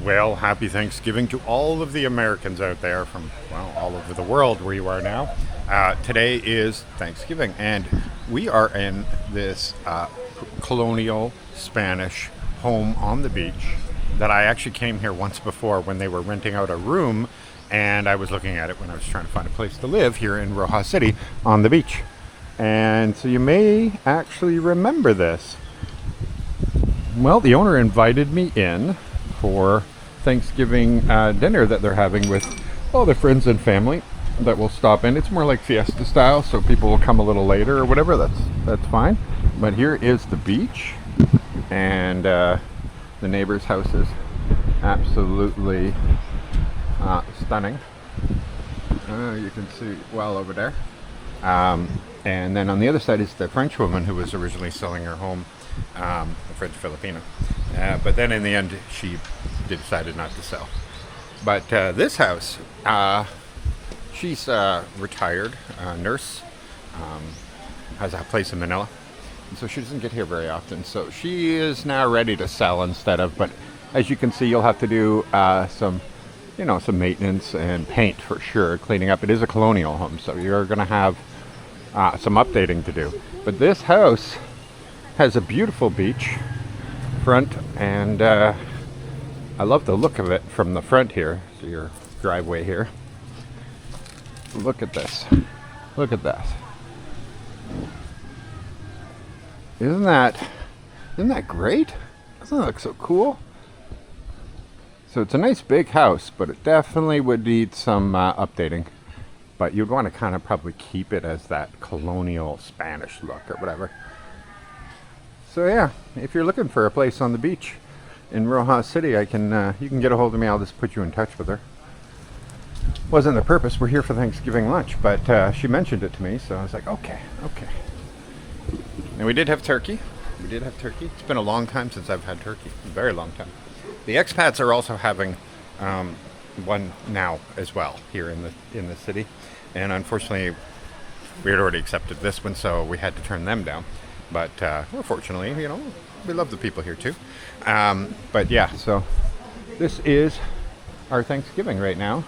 Well, happy Thanksgiving to all of the Americans out there from, well, all over the world where you are now. Today is Thanksgiving, and we are in this colonial Spanish home on the beach that I actually came here once before when they were renting out a room, and I was looking at it when I was trying to find a place to live here in Roxas City on the beach. And so you may actually remember this. Well, the owner invited me in for Thanksgiving dinner that they're having with all their friends and family that will stop in. It's more like fiesta style, so people will come a little later or whatever. That's fine. But here is the beach, and the neighbor's house is absolutely stunning. You can see well over there. And then on the other side is the French woman who was originally selling her home, a French Filipino. But then in the end, she decided not to sell. But this house, she's a retired nurse, has a place in Manila. And so she doesn't get here very often. So she is now ready to sell instead of, but as you can see, you'll have to do some maintenance and paint for sure, cleaning up. It is a colonial home, so you're going to have some updating to do. But this house has a beautiful beach front, and I love the look of it from the front here. So your driveway here. Look at this. Look at that. Isn't that great? Doesn't that look so cool? So it's a nice big house, but it definitely would need some updating. But you'd want to kind of probably keep it as that colonial Spanish look or whatever. So yeah, if you're looking for a place on the beach in Roxas City, you can get a hold of me. I'll just put you in touch with her. Wasn't the purpose. We're here for Thanksgiving lunch, but she mentioned it to me, so I was like, okay. And we did have turkey. It's been a long time since I've had turkey. A very long time. The expats are also having one now as well here in the city, and unfortunately, we had already accepted this one, so we had to turn them down. But well, fortunately, we love the people here too. But yeah, so this is our Thanksgiving right now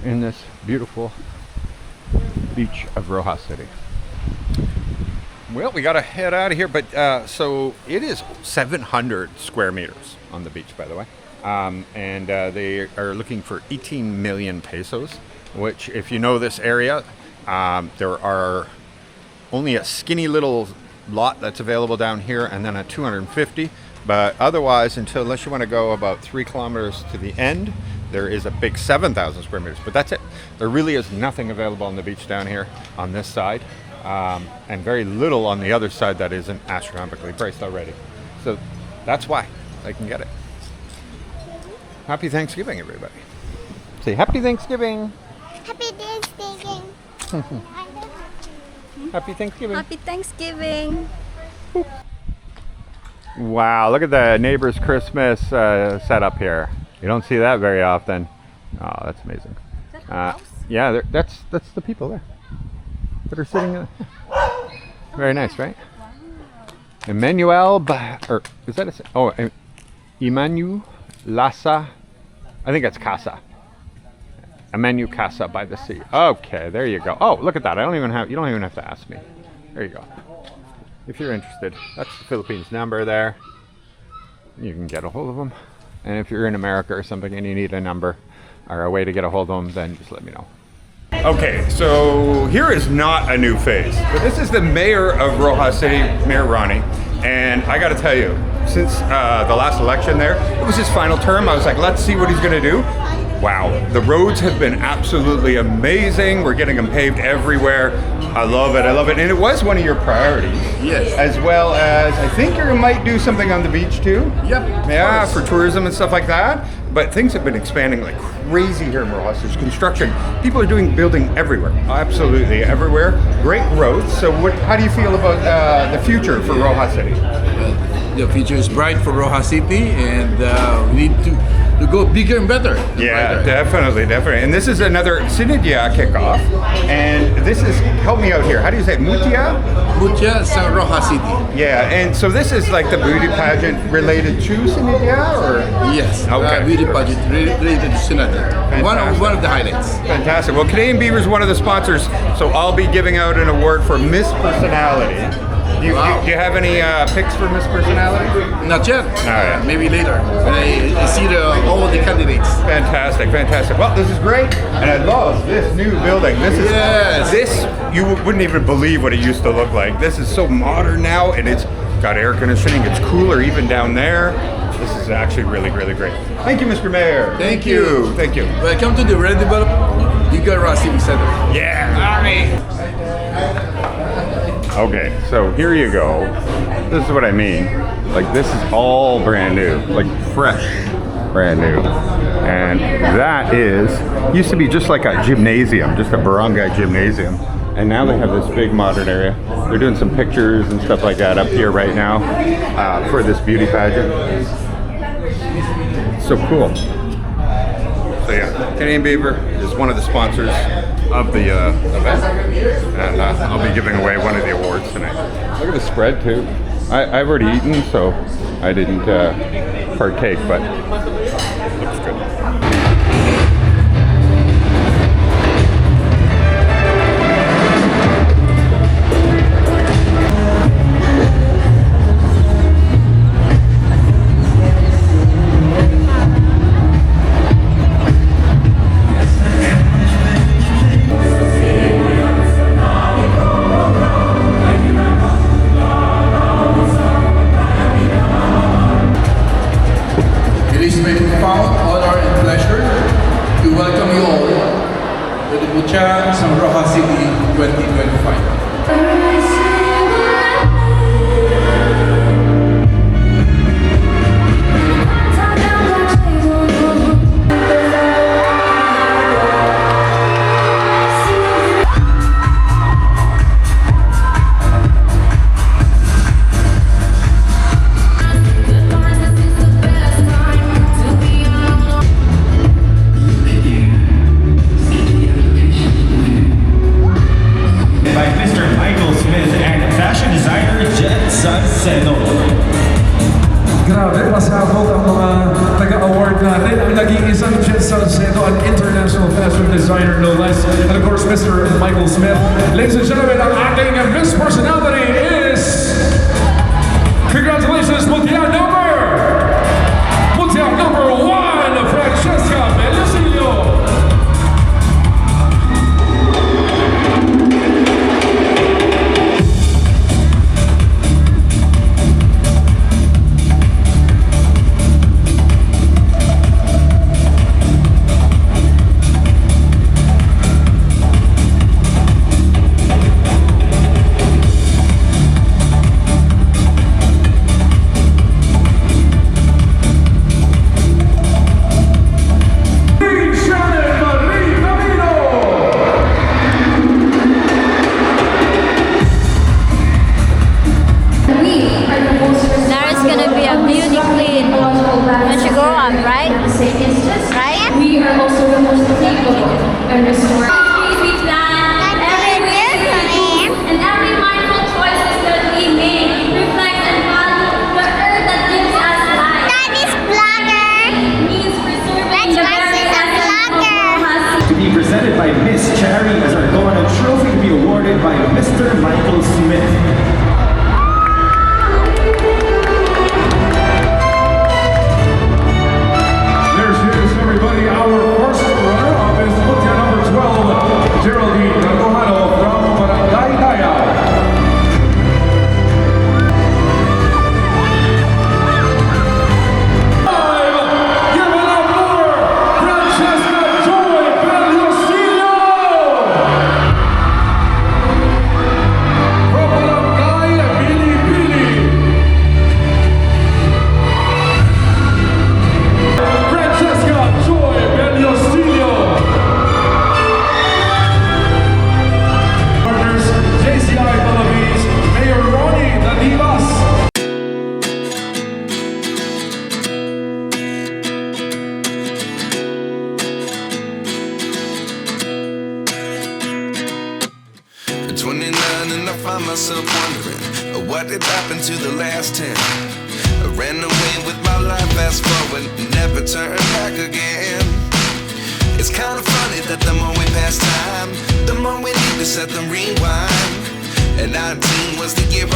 in this beautiful beach of Roxas City. Well, we got to head out of here, but so it is 700 square meters on the beach, by the way. And they are looking for 18 million pesos, which, if you know this area, there are only a skinny little lot that's available down here, and then a 250. But otherwise, unless you want to go about 3 kilometers to the end, there is a big 7,000 square meters. But that's it. There really is nothing available on the beach down here on this side, and very little on the other side that isn't astronomically priced already. So that's why I can get it. Happy Thanksgiving, everybody. Say Happy Thanksgiving. Happy Thanksgiving. Happy Thanksgiving. Happy Thanksgiving. Wow, look at the neighbor's Christmas setup here. You don't see that very often. Oh, that's amazing. Is that her house? Yeah, that's the people there that are sitting there. Very nice, right? Emmanuel, or is that Emmanuel Lassa? I think that's Casa. Emmanuel Casa by the sea. Okay, there you go. Oh, look at that. You don't even have to ask me. There you go. If you're interested, that's the Philippines number there. You can get a hold of them. And if you're in America or something and you need a number or a way to get a hold of them, then just let me know. Okay, so here is not a new face, but this is the mayor of Roxas City, Mayor Ronnie. And I gotta tell you, since the last election there, it was his final term. I was like, let's see what he's gonna do. Wow, the roads have been absolutely amazing. We're getting them paved everywhere. I love it. And it was one of your priorities. Yes. As well as, I think you might do something on the beach too. Yep. Yeah, for tourism and stuff like that. But things have been expanding like crazy here in Roxas. There's construction. People are building everywhere. Absolutely everywhere. Great growth. So how do you feel about the future for Roxas City? The future is bright for Roxas City, and we need to to go bigger and better. Yeah, definitely. And this is another Sinidya kickoff. And this is, help me out here, how do you say it? Mutia? Mutia San Rojas City. Yeah, and so this is like the beauty pageant related to Sinidya, or? Yes, Okay. beauty pageant related to Sinidya. One of the highlights. Fantastic. Well, Canadian Beaver is one of the sponsors, so I'll be giving out an award for Miss Personality. Do you have any picks for Miss Personality? Not yet. yeah. Maybe later. When I see all of the candidates. Fantastic. Well, this is great, and I love this new building. This you wouldn't even believe what it used to look like. This is so modern now, and it's got air conditioning. It's cooler even down there. This is actually really, really great. Thank you, Mr. Mayor. Thank you. Thank you. Welcome to the redeveloped Igara Civic Center. Yeah. Okay, so here you go. This is what I mean. Like, this is all brand new, like fresh, brand new. And that used to be just like a gymnasium, just a barangay gymnasium. And now they have this big modern area. They're doing some pictures and stuff like that up here right now for this beauty pageant. So cool. So yeah, Canadian Beaver is one of the sponsors of the event, and I'll be giving away one of the awards tonight. Look at the spread too. I've already eaten, so I didn't partake, but looks good. It is my profound honor and pleasure to welcome you all to the Mucha San Rojas City 2025. By Mr. Michael Smith and fashion designer Jen Sanseno. Grabe, pasabog ang mga taga-award natin. Ang nag-iisang Jen Salcedo, an international fashion designer no less. And of course, Mr. Michael Smith. Ladies and gentlemen, ang ating Miss Personality is... Congratulations, Mundial number 1, Francesca Belisilio. Now it's gonna be a beauty queen when she grow up, right? Right? We are also supposed to take and restore. We plan every risk and every mindful choices that we make reflect and value the earth that gives us life. That is blogger. Means preserving That's the my very sister essence of blogger. Rojas. To be presented by Miss Cherry as our Governor Trophy to be awarded by Mr. Michael Smith. There's everybody, our first runner-up is Mundial number 12, myself wondering what did happen to the last 10. I ran away with my life, fast forward, never turn back again. It's kind of funny that the more we pass time, the more we need to set the rewind. And 19 was the year